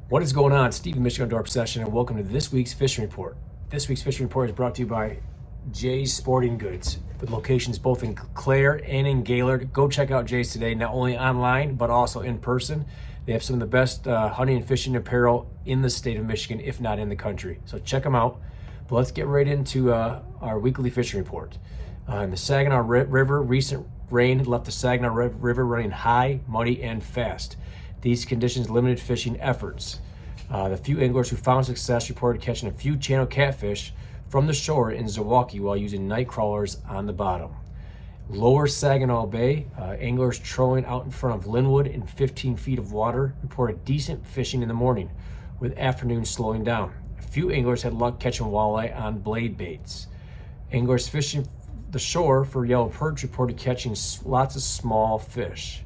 What is going on? Steve in Michigan Outdoor Obsession, and welcome to this week's fishing report. This week's fishing report is brought to you by Jay's Sporting Goods, with locations both in Clare and in Gaylord. Go check out Jay's today, not only online but also in person. They have some of the best hunting and fishing apparel in the state of Michigan, if not in the country. So check them out. But let's get right into our weekly fishing report. In the Saginaw River, recent rain left the Saginaw River running high, muddy, and fast. These conditions limited fishing efforts. The few anglers who found success reported catching a few channel catfish from the shore in Zilwaukee while using night crawlers on the bottom. Lower Saginaw Bay, anglers trolling out in front of Linwood in 15 feet of water reported decent fishing in the morning, with afternoon slowing down. A few anglers had luck catching walleye on blade baits. Anglers fishing the shore for yellow perch reported catching lots of small fish.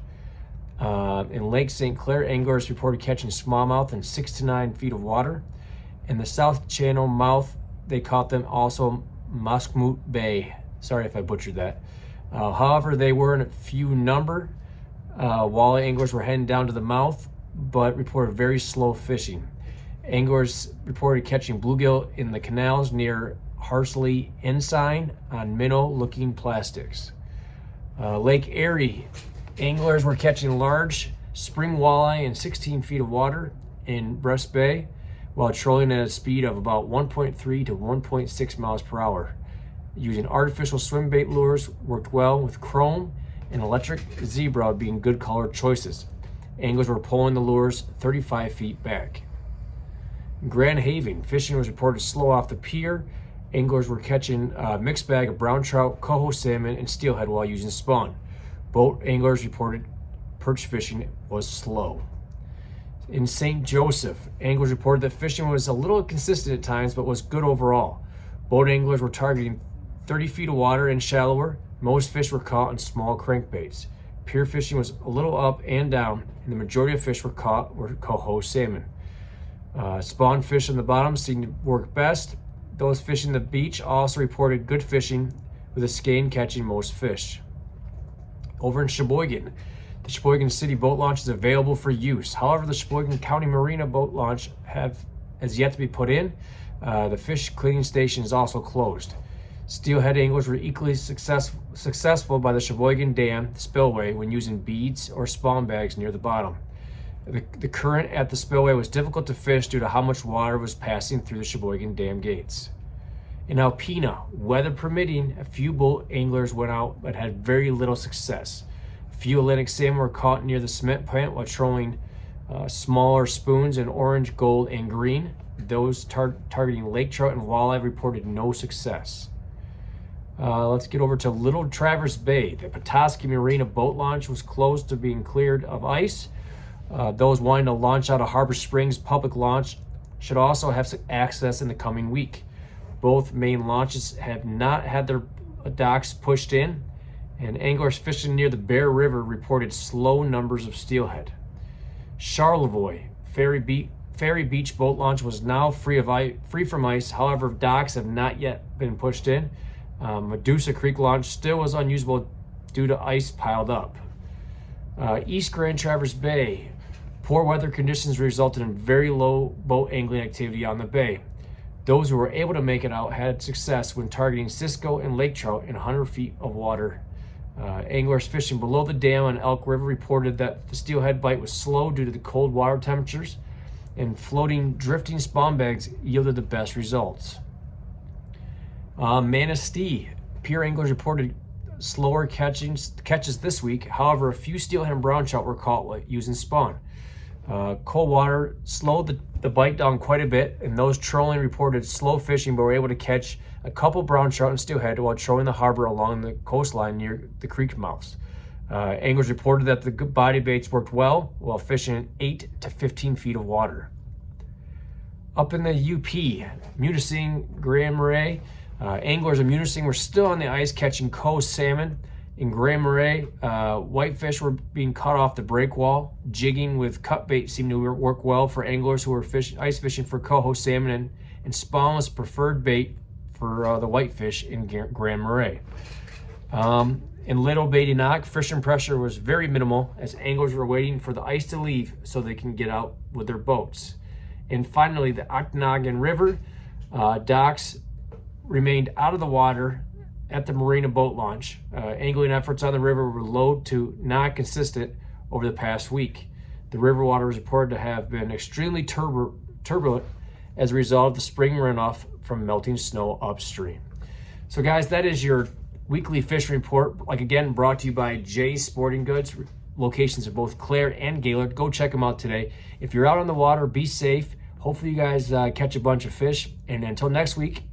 In Lake St. Clair, anglers reported catching smallmouth in 6 to 9 feet of water. In the South Channel mouth, they caught them also Muskmoot Bay. Sorry if I butchered that. However, they were in a few number. Walleye anglers were heading down to the mouth, but reported very slow fishing. Anglers reported catching bluegill in the canals near Harsley Ensign on minnow-looking plastics. Lake Erie, anglers were catching large spring walleye in 16 feet of water in Brest Bay while trolling at a speed of about 1.3 to 1.6 miles per hour. Using artificial swim bait lures worked well, with chrome and electric zebra being good color choices. Anglers were pulling the lures 35 feet back. In Grand Haven, fishing was reported slow off the pier. Anglers were catching a mixed bag of brown trout, coho salmon, and steelhead while using spawn. Boat anglers reported perch fishing was slow. In St. Joseph, anglers reported that fishing was a little inconsistent at times, but was good overall. Boat anglers were targeting 30 feet of water and shallower. Most fish were caught on small crankbaits. Pier fishing was a little up and down, and the majority of fish were caught were coho salmon. Spawn fish on the bottom seemed to work best. Those fishing the beach also reported good fishing, with a skein catching most fish. Over in Sheboygan, the Sheboygan City boat launch is available for use. However, the Sheboygan County Marina boat launch has yet to be put in. The fish cleaning station is also closed. Steelhead anglers were equally successful by the Sheboygan Dam spillway when using beads or spawn bags near the bottom. The current at the spillway was difficult to fish due to how much water was passing through the Sheboygan Dam gates. In Alpena, weather permitting, a few boat anglers went out but had very little success. A few Atlantic salmon were caught near the cement plant while trolling smaller spoons in orange, gold, and green. Those targeting lake trout and walleye reported no success. Let's get over to Little Traverse Bay. The Petoskey Marina boat launch was close to being cleared of ice. Those wanting to launch out of Harbor Springs public launch should also have access in the coming week. Both main launches have not had their docks pushed in, and anglers fishing near the Bear River reported slow numbers of steelhead. Charlevoix Ferry Beach boat launch was now free from ice. However, docks have not yet been pushed in. Medusa Creek launch still was unusable due to ice piled up. East Grand Traverse Bay, poor weather conditions resulted in very low boat angling activity on the bay. Those who were able to make it out had success when targeting Cisco and lake trout in 100 feet of water. Anglers fishing below the dam on Elk River reported that the steelhead bite was slow due to the cold water temperatures, and floating drifting spawn bags yielded the best results. Manistee, pier anglers reported slower catches this week. However, a few steelhead and brown trout were caught using spawn. Cold water slowed the bite down quite a bit, and those trolling reported slow fishing but were able to catch a couple brown trout and steelhead while trolling the harbor along the coastline near the creek mouths. Anglers reported that the body baits worked well while fishing in 8 to 15 feet of water. Up in the UP, Munising, Grand Marais, anglers in Munising were still on the ice catching coho salmon. In Grand Marais, whitefish were being caught off the break wall. Jigging with cut bait seemed to work well for anglers who were ice fishing for coho salmon, and spawn was preferred bait for the whitefish in Grand Marais. In Little Badenoch, fishing pressure was very minimal as anglers were waiting for the ice to leave so they can get out with their boats. And finally, the Okanagan River docks remained out of the water at the Marina boat launch. Angling efforts on the river were low to not consistent over the past week. The river water was reported to have been extremely turbulent as a result of the spring runoff from melting snow upstream. So guys, that is your weekly fishing report. Like again, brought to you by Jay's Sporting Goods. Locations of both Clare and Gaylord. Go check them out today. If you're out on the water, be safe. Hopefully you guys catch a bunch of fish. And until next week,